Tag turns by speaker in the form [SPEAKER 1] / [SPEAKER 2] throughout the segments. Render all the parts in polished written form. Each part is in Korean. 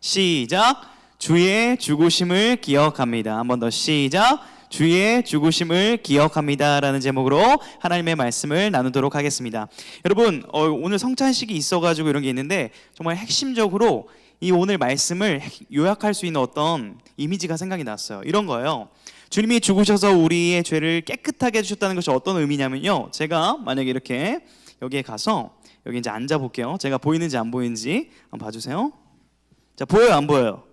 [SPEAKER 1] 시작. 주의 죽으심을 기억합니다. 한 번 더 시작. 주의 죽으심을 기억합니다 라는 제목으로 하나님의 말씀을 나누도록 하겠습니다. 여러분, 오늘 성찬식이 있어가지고 이런 게 있는데 정말 핵심적으로 이 오늘 말씀을 요약할 수 있는 어떤 이미지가 생각이 났어요. 이런 거예요. 주님이 죽으셔서 우리의 죄를 깨끗하게 해주셨다는 것이 어떤 의미냐면요, 제가 만약에 이렇게 여기에 가서 여기 이제 앉아 볼게요. 제가 보이는지 안 보이는지 한번 봐주세요. 자, 보여요 안 보여요?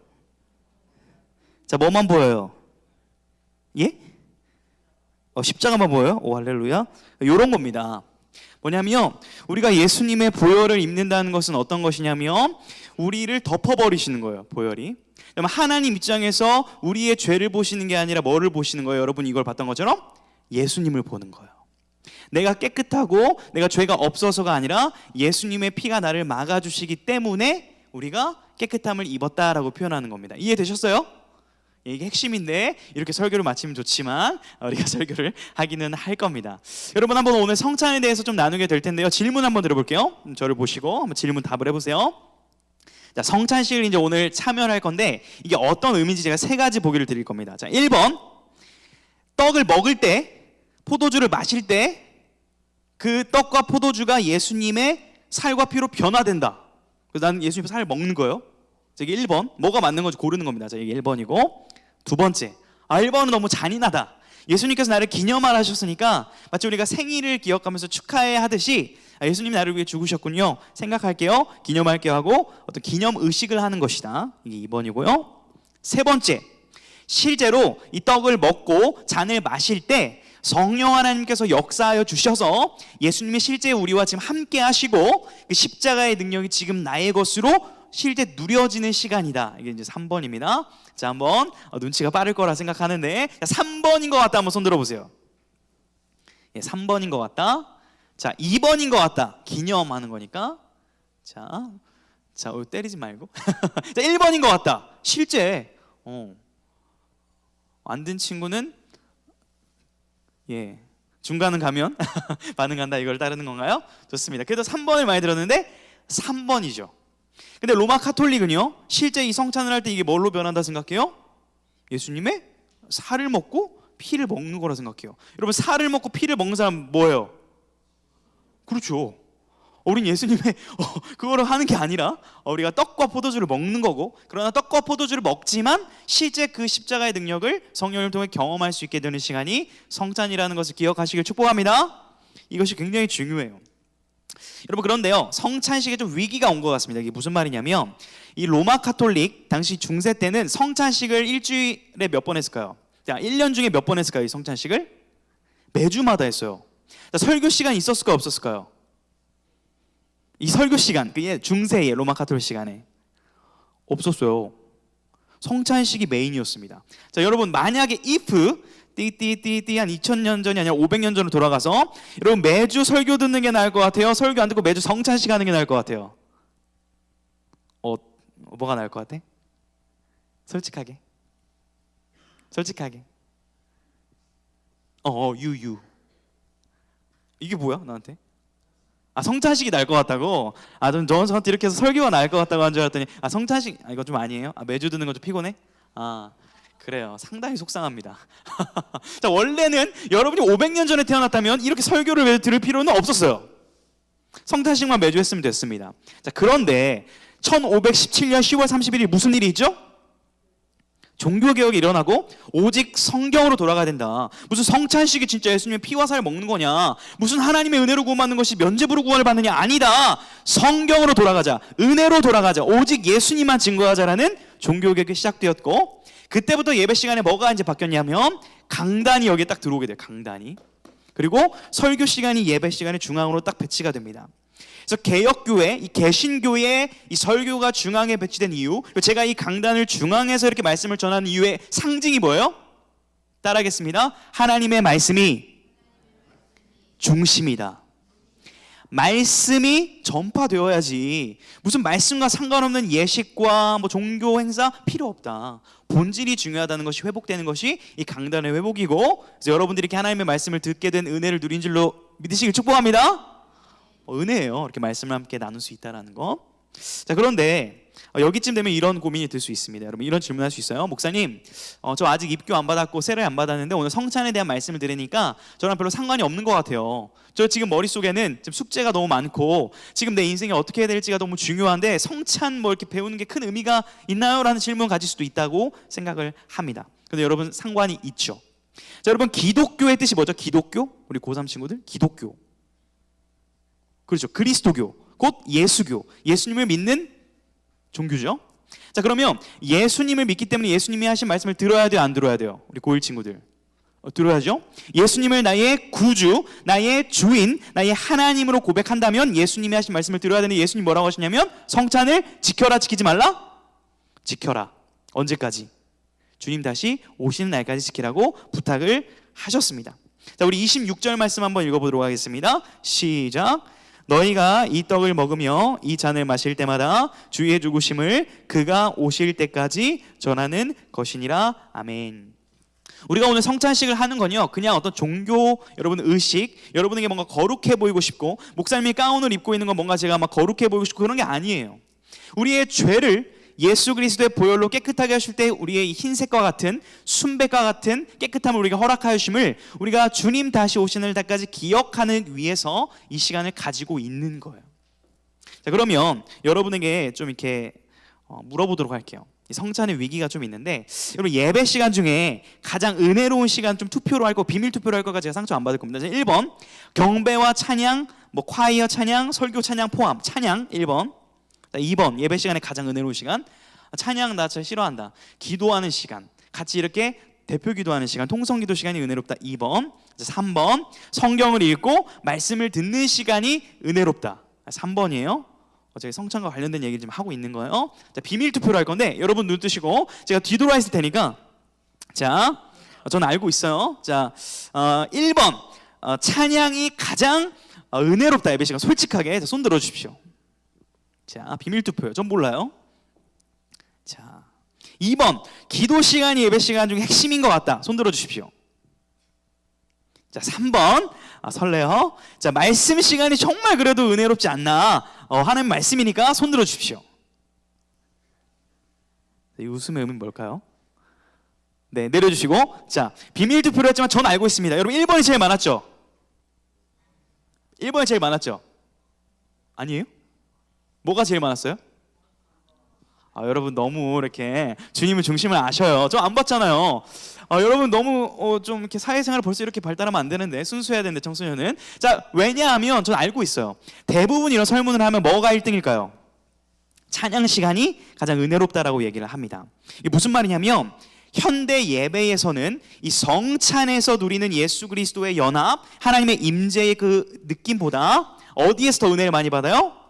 [SPEAKER 1] 자, 뭐만 보여요? 예? 십자가만 보여요? 오, 할렐루야. 이런 겁니다. 뭐냐면 우리가 예수님의 보혈을 입는다는 것은 어떤 것이냐면 우리를 덮어버리시는 거예요. 보혈이. 그러면 하나님 입장에서 우리의 죄를 보시는 게 아니라 뭐를 보시는 거예요? 여러분, 이걸 봤던 것처럼 예수님을 보는 거예요. 내가 깨끗하고 내가 죄가 없어서가 아니라 예수님의 피가 나를 막아주시기 때문에 우리가 깨끗함을 입었다라고 표현하는 겁니다. 이해되셨어요? 이게 핵심인데 이렇게 설교를 마치면 좋지만 우리가 설교를 하기는 할 겁니다. 여러분, 한번 오늘 성찬에 대해서 좀 나누게 될 텐데요, 질문 한번 들어볼게요. 저를 보시고 한번 질문 답을 해보세요. 자, 성찬식을 이제 오늘 참여할 건데 이게 어떤 의미인지 제가 세 가지 보기를 드릴 겁니다. 자, 1번, 떡을 먹을 때, 포도주를 마실 때 그 떡과 포도주가 예수님의 살과 피로 변화된다. 그래서 나는 예수님의 살을 먹는 거예요. 자, 이게 1번, 뭐가 맞는 건지 고르는 겁니다. 자, 이게 1번이고, 두 번째, 1번은 너무 잔인하다. 예수님께서 나를 기념하셨으니까 마치 우리가 생일을 기억하면서 축하해 하듯이 예수님이 나를 위해 죽으셨군요, 생각할게요, 기념할게요 하고 어떤 기념 의식을 하는 것이다. 이게 2번이고요. 세 번째, 실제로 이 떡을 먹고 잔을 마실 때 성령 하나님께서 역사하여 주셔서 예수님이 실제 우리와 지금 함께 하시고 그 십자가의 능력이 지금 나의 것으로 실제 누려지는 시간이다. 이게 이제 3번입니다. 자, 한번 눈치가 빠를 거라 생각하는데, 3번인 것 같다. 한번 손 들어보세요. 예, 3번인 것 같다. 자, 2번인 것 같다. 기념하는 거니까. 자, 때리지 말고. 자, 1번인 것 같다. 실제 안 든 친구는 중간은 가면 반응한다, 이걸 따르는 건가요? 좋습니다. 그래도 3번을 많이 들었는데 3번이죠. 근데 로마 카톨릭은요, 실제 이 성찬을 할 때 이게 뭘로 변한다 생각해요? 예수님의 살을 먹고 피를 먹는 거라 생각해요. 여러분, 살을 먹고 피를 먹는 사람 뭐예요? 그렇죠. 우린 예수님의 그거를 하는 게 아니라 우리가 떡과 포도주를 먹는 거고, 그러나 떡과 포도주를 먹지만 실제 그 십자가의 능력을 성령을 통해 경험할 수 있게 되는 시간이 성찬이라는 것을 기억하시길 축복합니다. 이것이 굉장히 중요해요. 여러분, 그런데요, 성찬식에 좀 위기가 온 것 같습니다. 이게 무슨 말이냐면 이 로마 카톨릭 당시 중세 때는 성찬식을 일주일에 몇 번 했을까요? 자, 1년 중에 몇 번 했을까요? 이 성찬식을 매주마다 했어요. 자, 설교 시간이 있었을까요? 없었을까요? 이 설교 시간, 그게 중세의 로마 카톨릭 시간에 없었어요. 성찬식이 메인이었습니다. 자, 여러분, 만약에 if 띠띠띠띠 한 2000년 전이 아니라 500년 전으로 돌아가서 여러분 매주 설교 듣는 게 나을 것 같아요? 설교 안 듣고 매주 성찬식 하는 게 나을 것 같아요? 뭐가 나을 것 같아? 솔직하게 you 이게 뭐야 나한테? 성찬식이 나을 것 같다고? 좀 저한테 이렇게 해서 설교가 나을 것 같다고 한 줄 알았더니 성찬식, 이거 좀 아니에요? 매주 듣는 거 좀 피곤해? 그래요. 상당히 속상합니다. 자, 원래는 여러분이 500년 전에 태어났다면 이렇게 설교를 매주 들을 필요는 없었어요. 성찬식만 매주 했으면 됐습니다. 자, 그런데 1517년 10월 31일 무슨 일이 있죠? 종교개혁이 일어나고 오직 성경으로 돌아가야 된다. 무슨 성찬식이 진짜 예수님의 피와 살을 먹는 거냐, 무슨 하나님의 은혜로 구원받는 것이 면죄부로 구원을 받느냐, 아니다. 성경으로 돌아가자, 은혜로 돌아가자, 오직 예수님만 증거하자라는 종교개혁이 시작되었고, 그때부터 예배 시간에 뭐가 이제 바뀌었냐면 강단이 여기에 딱 들어오게 돼요. 강단이. 그리고 설교 시간이 예배 시간의 중앙으로 딱 배치가 됩니다. 그래서 개혁교회, 이 개신교의 이 설교가 중앙에 배치된 이유, 그리고 제가 이 강단을 중앙에서 이렇게 말씀을 전하는 이유의 상징이 뭐예요? 따라하겠습니다. 하나님의 말씀이 중심이다. 말씀이 전파되어야지 무슨 말씀과 상관없는 예식과 종교 행사 필요 없다. 본질이 중요하다는 것이 회복되는 것이 이 강단의 회복이고, 그래서 여러분들이 이렇게 하나님의 말씀을 듣게 된 은혜를 누린 줄로 믿으시길 축복합니다. 은혜예요. 이렇게 말씀을 함께 나눌 수 있다는 거. 자, 그런데 여기쯤 되면 이런 고민이 들 수 있습니다. 여러분 이런 질문할 수 있어요. 목사님, 저 아직 입교 안 받았고 세례 안 받았는데 오늘 성찬에 대한 말씀을 들으니까 저랑 별로 상관이 없는 것 같아요. 저 지금 머릿속에는 지금 숙제가 너무 많고 지금 내 인생이 어떻게 해야 될지가 너무 중요한데 성찬 뭐 이렇게 배우는 게 큰 의미가 있나요? 라는 질문 가질 수도 있다고 생각을 합니다. 근데 여러분 상관이 있죠. 자, 여러분 기독교의 뜻이 뭐죠? 기독교? 우리 고3 친구들 기독교, 그렇죠. 그리스도교, 곧 예수교, 예수님을 믿는 종교죠. 자, 그러면 예수님을 믿기 때문에 예수님이 하신 말씀을 들어야 돼요, 안 들어야 돼요? 우리 고1 친구들 들어야죠. 예수님을 나의 구주, 나의 주인, 나의 하나님으로 고백한다면 예수님이 하신 말씀을 들어야 되는데 예수님 뭐라고 하시냐면 성찬을 지켜라, 지키지 말라? 지켜라. 언제까지? 주님 다시 오시는 날까지 지키라고 부탁을 하셨습니다. 자, 우리 26절 말씀 한번 읽어보도록 하겠습니다. 시작. 너희가 이 떡을 먹으며 이 잔을 마실 때마다 주의 죽으심을 그가 오실 때까지 전하는 것이니라. 아멘. 우리가 오늘 성찬식을 하는 건요, 그냥 어떤 종교 여러분 의식, 여러분에게 뭔가 거룩해 보이고 싶고 목사님이 가운을 입고 있는 건 뭔가 제가 막 거룩해 보이고 싶고 그런 게 아니에요. 우리의 죄를 예수 그리스도의 보혈로 깨끗하게 하실 때 우리의 흰색과 같은 순백과 같은 깨끗함을 우리가 허락하심을 우리가 주님 다시 오시는 날까지 기억하는 위해서 이 시간을 가지고 있는 거예요. 자, 그러면 여러분에게 좀 이렇게 물어보도록 할게요. 성찬의 위기가 좀 있는데, 여러분 예배 시간 중에 가장 은혜로운 시간 좀 투표로 할 거, 비밀 투표로 할 거가 제가 상처 안 받을 겁니다. 1번 경배와 찬양, 뭐 콰이어 찬양, 설교 찬양 포함 찬양 1번. 2번 예배 시간에 가장 은혜로운 시간, 찬양 나 진짜 싫어한다, 기도하는 시간, 같이 이렇게 대표 기도하는 시간, 통성기도 시간이 은혜롭다 2번. 3번 성경을 읽고 말씀을 듣는 시간이 은혜롭다 3번이에요. 저희 성찬과 관련된 얘기를 좀 하고 있는 거예요. 자, 비밀 투표로 할 건데 여러분 눈 뜨시고 제가 뒤돌아 있을 테니까, 자, 저는 알고 있어요. 자, 1번 찬양이 가장 은혜롭다 예배 시간, 솔직하게 손 들어 주십시오. 자, 비밀 투표요. 전 몰라요. 자, 2번 기도 시간이 예배 시간 중에 핵심인 것 같다. 손 들어 주십시오. 자, 3번 설레요. 자, 말씀 시간이 정말 그래도 은혜롭지 않나, 하는 말씀이니까 손 들어 주십시오. 이 웃음의 의미는 뭘까요? 네, 내려주시고. 자, 비밀 투표를 했지만 전 알고 있습니다. 여러분 1번이 제일 많았죠? 1번이 제일 많았죠? 아니에요? 뭐가 제일 많았어요? 여러분 너무 이렇게 주님의 중심을 아셔요. 저 안 봤잖아요. 여러분 너무 좀 이렇게 사회생활을 벌써 이렇게 발달하면 안 되는데, 순수해야 되는데 청소년은. 자, 왜냐하면 전 알고 있어요. 대부분 이런 설문을 하면 뭐가 1등일까요? 찬양 시간이 가장 은혜롭다라고 얘기를 합니다. 이게 무슨 말이냐면 현대 예배에서는 이 성찬에서 누리는 예수 그리스도의 연합, 하나님의 임재의 그 느낌보다 어디에서 더 은혜를 많이 받아요?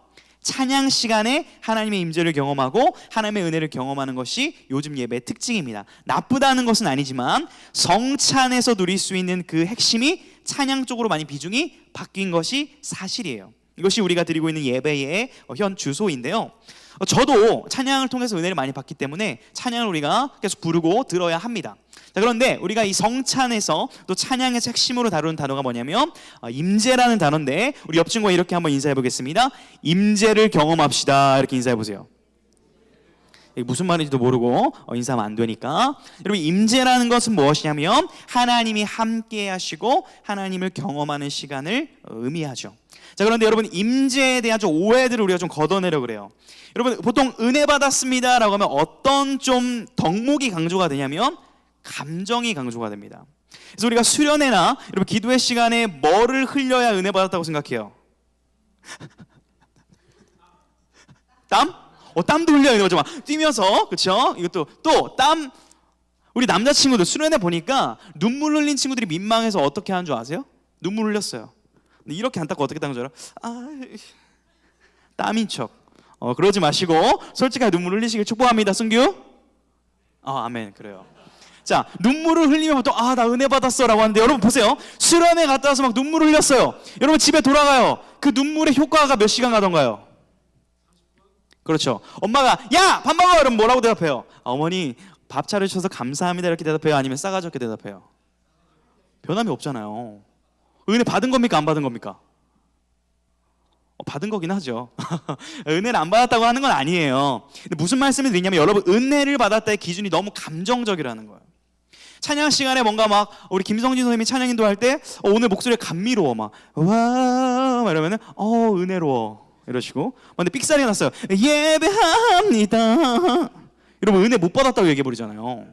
[SPEAKER 1] 찬양 시간에 하나님의 임재를 경험하고 하나님의 은혜를 경험하는 것이 요즘 예배의 특징입니다. 나쁘다는 것은 아니지만 성찬에서 누릴 수 있는 그 핵심이 찬양 쪽으로 많이 비중이 바뀐 것이 사실이에요. 이것이 우리가 드리고 있는 예배의 현 주소인데요. 저도 찬양을 통해서 은혜를 많이 받기 때문에 찬양을 우리가 계속 부르고 들어야 합니다. 자, 그런데 우리가 이 성찬에서 또 찬양에서 핵심으로 다루는 단어가 뭐냐면 임재라는 단어인데, 우리 옆 친구와 이렇게 한번 인사해 보겠습니다. 임재를 경험합시다. 이렇게 인사해 보세요. 이게 무슨 말인지도 모르고 인사하면 안 되니까. 여러분 임재라는 것은 무엇이냐면 하나님이 함께 하시고 하나님을 경험하는 시간을 의미하죠. 자, 그런데 여러분 임재에 대한 좀 오해들을 우리가 좀 걷어내려고 그래요. 여러분 보통 은혜 받았습니다 라고 하면 어떤 좀 덕목이 강조가 되냐면 감정이 강조가 됩니다. 그래서 우리가 수련회나 여러분 기도의 시간에 뭐를 흘려야 은혜 받았다고 생각해요? 땀? 땀도 흘려야 은혜 받죠. 뛰면서, 그렇죠? 이것도 또 땀. 우리 남자친구들 수련회 보니까 눈물 흘린 친구들이 민망해서 어떻게 하는 줄 아세요? 눈물 흘렸어요. 근데 이렇게 안 닦고 어떻게 닦는 줄 알아? 땀인 척. 그러지 마시고 솔직하게 눈물 흘리시길 축복합니다. 승규. 아멘. 그래요. 자, 눈물을 흘리면 보통 나 은혜 받았어 라고 하는데, 여러분 보세요. 수련회 갔다 와서 막 눈물을 흘렸어요. 여러분 집에 돌아가요. 그 눈물의 효과가 몇 시간 가던가요? 그렇죠. 엄마가 야 밥 먹어 이러면 뭐라고 대답해요? 어머니 밥 차려주셔서 감사합니다 이렇게 대답해요? 아니면 싸가지 없게 대답해요? 변함이 없잖아요. 은혜 받은 겁니까 안 받은 겁니까? 받은 거긴 하죠. 은혜를 안 받았다고 하는 건 아니에요. 근데 무슨 말씀을 드리냐면 여러분, 은혜를 받았다의 기준이 너무 감정적이라는 거예요. 찬양 시간에 뭔가 막 우리 김성진 선생님이 찬양 인도할 때 오늘 목소리가 감미로워 막 와 이러면은 은혜로워 이러시고, 근데 삑사리 났어요. 예배합니다. 여러분, 은혜 못 받았다고 얘기해 버리잖아요.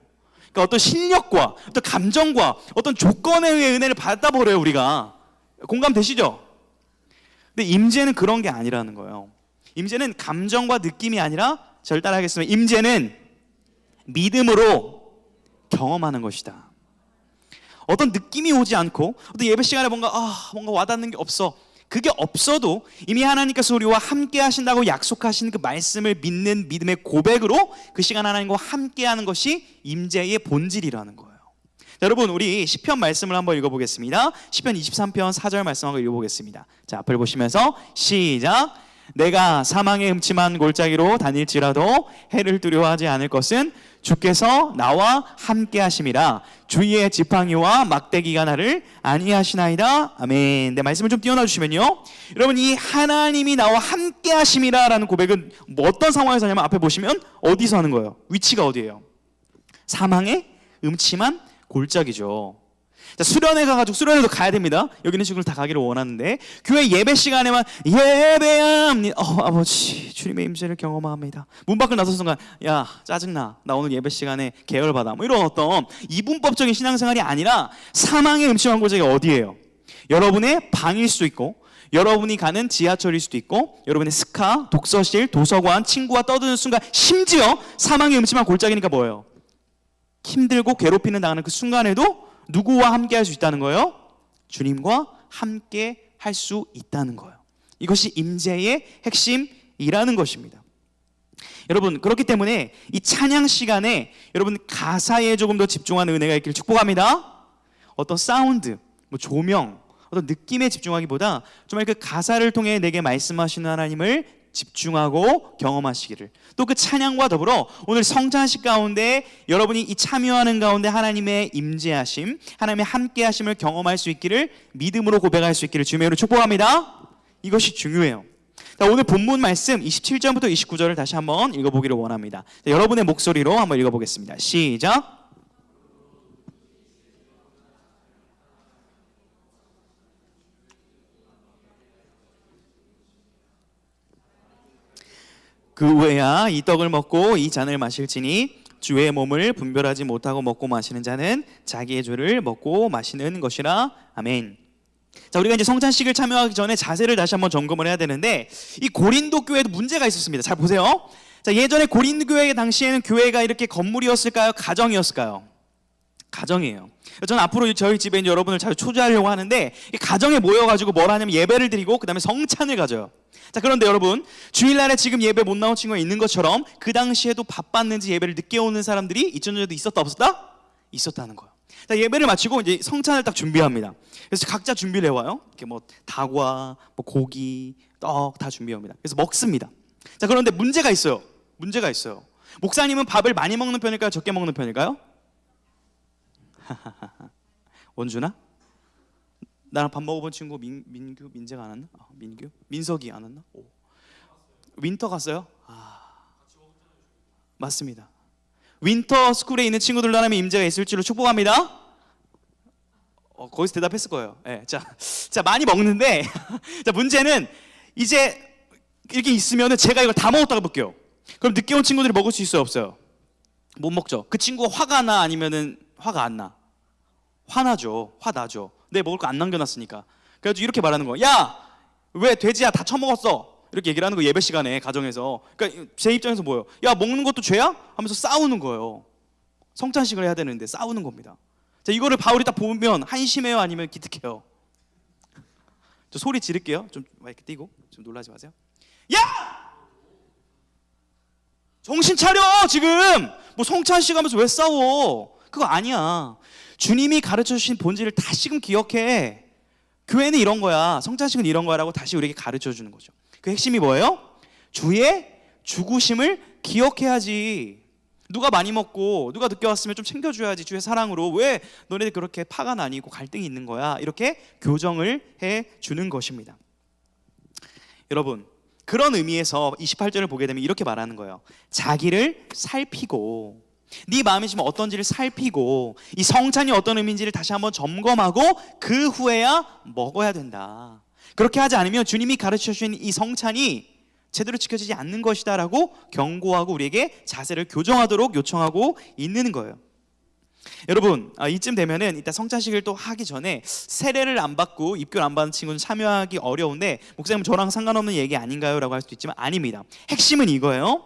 [SPEAKER 1] 그러니까 어떤 실력과 어떤 감정과 어떤 조건에 의해 은혜를 받다 버려요, 우리가. 공감되시죠? 근데 임재는 그런 게 아니라는 거예요. 임재는 감정과 느낌이 아니라, 저를 따라하겠습니다. 임재는 믿음으로 경험하는 것이다. 어떤 느낌이 오지 않고 어떤 예배 시간에 뭔가 와닿는 게 없어. 그게 없어도 이미 하나님께서 우리와 함께 하신다고 약속하신 그 말씀을 믿는 믿음의 고백으로 그 시간 하나님과 함께 하는 것이 임재의 본질이라는 거예요. 자, 여러분, 우리 시편 말씀을 한번 읽어보겠습니다. 시편 23편 4절 말씀 한번 읽어보겠습니다. 자, 앞을 보시면서 시작. 내가 사망의 음침한 골짜기로 다닐지라도 해를 두려워하지 않을 것은 주께서 나와 함께 하심이라. 주의 지팡이와 막대기가 나를 안위하시나이다. 아멘. 네, 말씀을 좀 띄워놔 주시면요, 여러분, 이 하나님이 나와 함께 하심이라 라는 고백은 어떤 상황에서 하냐면, 앞에 보시면 어디서 하는 거예요? 위치가 어디예요? 사망의 음침한 골짜기죠. 자, 수련회 가가지고, 수련회도 가야 됩니다. 여기 있는 친구들 다 가기를 원하는데, 교회 예배 시간에만 예배합니다. 아버지, 주님의 임재를 경험합니다. 문 밖을 나선 순간, 야, 짜증나. 나 오늘 예배 시간에 계열받아. 뭐 이런 어떤 이분법적인 신앙생활이 아니라, 사망의 음침한 골짜기가 어디예요? 여러분의 방일 수도 있고, 여러분이 가는 지하철일 수도 있고, 여러분의 스카, 독서실, 도서관, 친구와 떠드는 순간, 심지어 사망의 음침한 골짜기니까 뭐예요? 힘들고 괴롭히는 당하는 그 순간에도 누구와 함께 할 수 있다는 거예요? 주님과 함께 할 수 있다는 거예요. 이것이 임재의 핵심이라는 것입니다. 여러분, 그렇기 때문에 이 찬양 시간에 여러분 가사에 조금 더 집중하는 은혜가 있기를 축복합니다. 어떤 사운드, 조명, 어떤 느낌에 집중하기보다 정말 그 가사를 통해 내게 말씀하시는 하나님을 집중하고 경험하시기를, 또 그 찬양과 더불어 오늘 성찬식 가운데 여러분이 이 참여하는 가운데 하나님의 임재하심, 하나님의 함께하심을 경험할 수 있기를, 믿음으로 고백할 수 있기를 주님의 이름으로 축복합니다. 이것이 중요해요. 자, 오늘 본문 말씀 27절부터 29절을 다시 한번 읽어보기를 원합니다. 자, 여러분의 목소리로 한번 읽어보겠습니다. 시작. 그 후에야 이 떡을 먹고 이 잔을 마실지니 주의 몸을 분별하지 못하고 먹고 마시는 자는 자기의 죄를 먹고 마시는 것이라. 아멘. 자, 우리가 이제 성찬식을 참여하기 전에 자세를 다시 한번 점검을 해야 되는데, 이 고린도 교회도 문제가 있었습니다. 잘 보세요. 자, 예전에 고린도 교회 당시에는 교회가 이렇게 건물이었을까요? 가정이었을까요? 가정이에요. 저는 앞으로 저희 집에 이제 여러분을 자주 초대하려고 하는데, 가정에 모여가지고 뭘 하냐면 예배를 드리고 그 다음에 성찬을 가져요. 자, 그런데 여러분, 주일날에 지금 예배 못 나온 친구가 있는 것처럼 그 당시에도 바빴는지 예배를 늦게 오는 사람들이 2000년에도 있었다 없었다? 있었다는 거예요. 자, 예배를 마치고 이제 성찬을 딱 준비합니다. 그래서 각자 준비를 해와요. 이렇게 뭐 다과, 뭐 고기, 떡 다 준비합니다. 그래서 먹습니다. 자, 그런데 문제가 있어요. 문제가 있어요. 목사님은 밥을 많이 먹는 편일까요? 적게 먹는 편일까요? 원준아? 나랑 밥 먹어본 친구 민규, 민재가 안 왔나? 민규? 민석이 안 왔나? 오. 윈터 갔어요? 맞습니다. 윈터 스쿨에 있는 친구들도 하나님의 임재가 있을 줄로 축복합니다. 거기서 대답했을 거예요. 네, 자, 많이 먹는데 자, 문제는 이제 이렇게 있으면은 제가 이걸 다 먹었다고 볼게요. 그럼 늦게 온 친구들이 먹을 수 있어요, 없어요? 못 먹죠. 그 친구가 화가 나, 아니면은 화가 안 나? 화나죠. 화나죠. 내 먹을 거 안 남겨놨으니까. 그래가지고 이렇게 말하는 거야. 야, 왜 돼지야 다 처먹었어? 이렇게 얘기를 하는 거, 예배 시간에 가정에서. 그러니까 제 입장에서 뭐예요? 야, 먹는 것도 죄야? 하면서 싸우는 거예요. 성찬식을 해야 되는데 싸우는 겁니다. 자, 이거를 바울이 딱 보면 한심해요, 아니면 기특해요? 저 소리 지를게요. 좀 마이크 띄고 좀 놀라지 마세요. 야! 정신 차려! 지금 뭐 성찬식 하면서 왜 싸워? 그거 아니야. 주님이 가르쳐 주신 본질을 다시금 기억해. 교회는 이런 거야, 성찬식은 이런 거야라고 다시 우리에게 가르쳐 주는 거죠. 그 핵심이 뭐예요? 주의 죽으심을 기억해야지. 누가 많이 먹고 누가 늦게 왔으면 좀 챙겨줘야지. 주의 사랑으로. 왜 너네들 그렇게 파가 나뉘고 갈등이 있는 거야? 이렇게 교정을 해 주는 것입니다. 여러분, 그런 의미에서 28절을 보게 되면 이렇게 말하는 거예요. 자기를 살피고, 네 마음이 지금 어떤지를 살피고, 이 성찬이 어떤 의미인지를 다시 한번 점검하고 그 후에야 먹어야 된다. 그렇게 하지 않으면 주님이 가르쳐 주신 이 성찬이 제대로 지켜지지 않는 것이다 라고 경고하고 우리에게 자세를 교정하도록 요청하고 있는 거예요. 여러분, 이쯤 되면은 이따 성찬식을 또 하기 전에 세례를 안 받고 입교를 안 받은 친구는 참여하기 어려운데, 목사님 저랑 상관없는 얘기 아닌가요? 라고 할 수도 있지만 아닙니다. 핵심은 이거예요.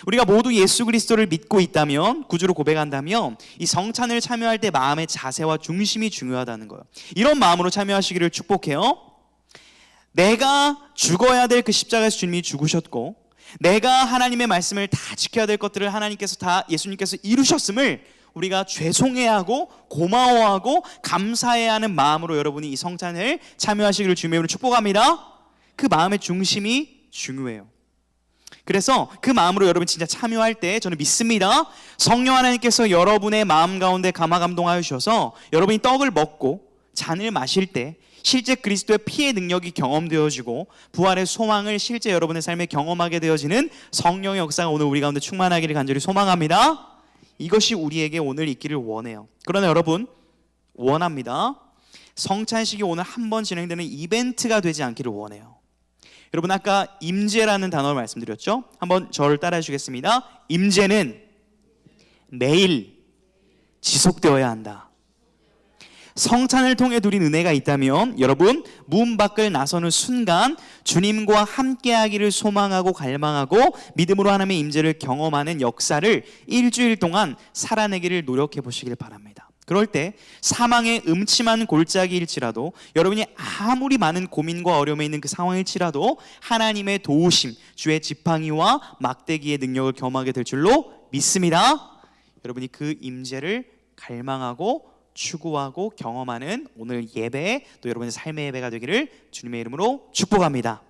[SPEAKER 1] 우리가 모두 예수 그리스도를 믿고 있다면, 구주로 고백한다면 이 성찬을 참여할 때 마음의 자세와 중심이 중요하다는 거예요. 이런 마음으로 참여하시기를 축복해요. 내가 죽어야 될 그 십자가에서 주님이 죽으셨고, 내가 하나님의 말씀을 다 지켜야 될 것들을 하나님께서 다 예수님께서 이루셨음을 우리가 죄송해하고 고마워하고 감사해야 하는 마음으로 여러분이 이 성찬을 참여하시기를 주님의 이름으로 축복합니다. 그 마음의 중심이 중요해요. 그래서 그 마음으로 여러분 진짜 참여할 때 저는 믿습니다. 성령 하나님께서 여러분의 마음 가운데 감화감동하여 주셔서 여러분이 떡을 먹고 잔을 마실 때 실제 그리스도의 피의 능력이 경험되어지고 부활의 소망을 실제 여러분의 삶에 경험하게 되어지는 성령의 역사가 오늘 우리 가운데 충만하기를 간절히 소망합니다. 이것이 우리에게 오늘 있기를 원해요. 그러나 여러분, 원합니다. 성찬식이 오늘 한 번 진행되는 이벤트가 되지 않기를 원해요. 여러분, 아까 임재라는 단어를 말씀드렸죠? 한번 저를 따라해 주겠습니다. 임재는 매일 지속되어야 한다. 성찬을 통해 누린 은혜가 있다면 여러분, 문 밖을 나서는 순간 주님과 함께하기를 소망하고 갈망하고 믿음으로 하나님의 임재를 경험하는 역사를 일주일 동안 살아내기를 노력해 보시길 바랍니다. 그럴 때 사망의 음침한 골짜기일지라도, 여러분이 아무리 많은 고민과 어려움에 있는 그 상황일지라도 하나님의 도우심, 주의 지팡이와 막대기의 능력을 경험하게 될 줄로 믿습니다. 여러분이 그 임재를 갈망하고 추구하고 경험하는 오늘 예배, 또 여러분의 삶의 예배가 되기를 주님의 이름으로 축복합니다.